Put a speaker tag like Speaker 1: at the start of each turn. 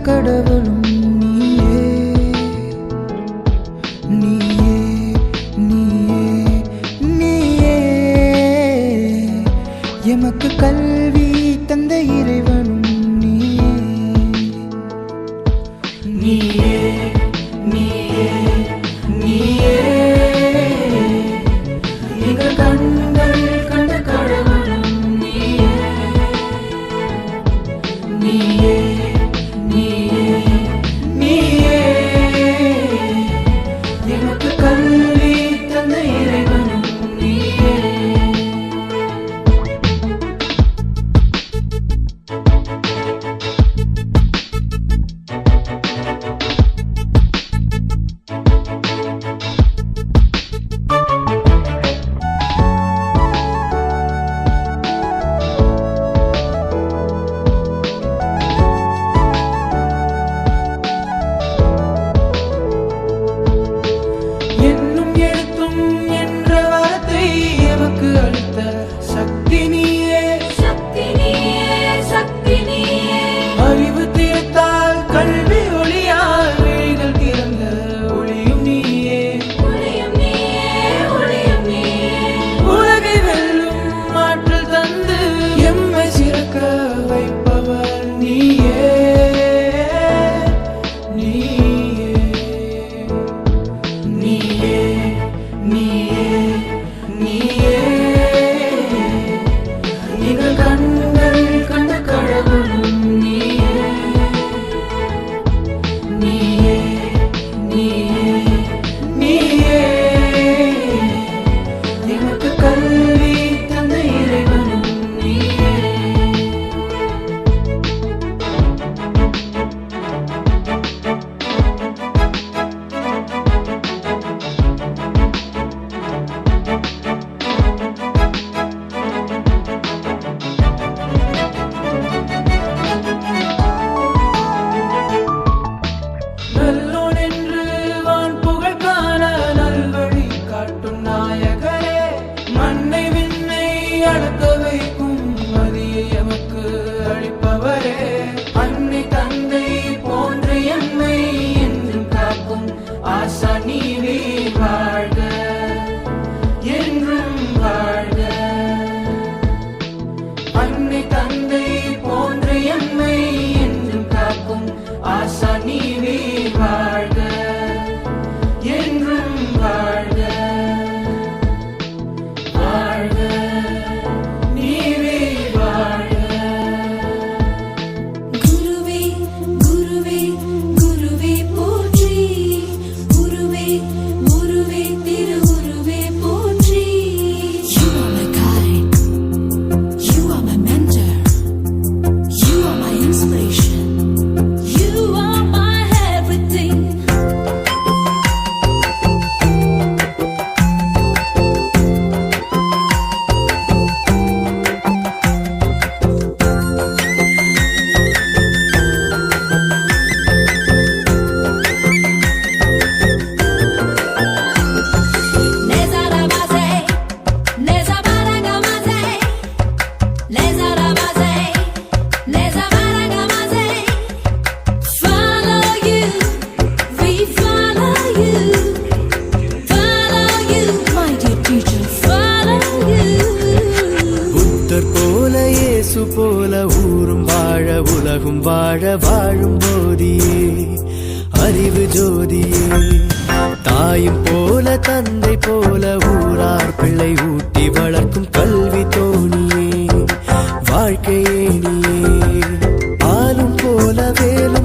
Speaker 1: கடவுளும் நீயே நீயே நீயே நீயே எமக்கு கல்வி தந்த இறைவனும் நீயே நீயே நீயே நீயே எங்கள் கண்கள் கண்ட கடவுளும் நீயே நீயே நீயே நீயே எமக்கு கல்வி தந்த இறைவனும் நீயே அன்னை தந்தை போன்று எம்மை என்றும் காக்கும் ஆசா நீவே வாழ்க என்றும் வாழ்க அன்னை தந்தை போன்று எம்மை என்றும் காக்கும் ஆசா நீவே வாழ்க என்றும் வாழ்க வாழ்க நீவே வாழ்க போல ஊரும் வாழ உலகும் வாழ வாழும் போதியே அறிவு ஜோதியே தாயும் போல தந்தை போல ஊரார் பிள்ளை ஊட்டி வளர்க்கும் கல்வி தோணியே வாழ்க்கையே நீயே ஆளும் போல வேலை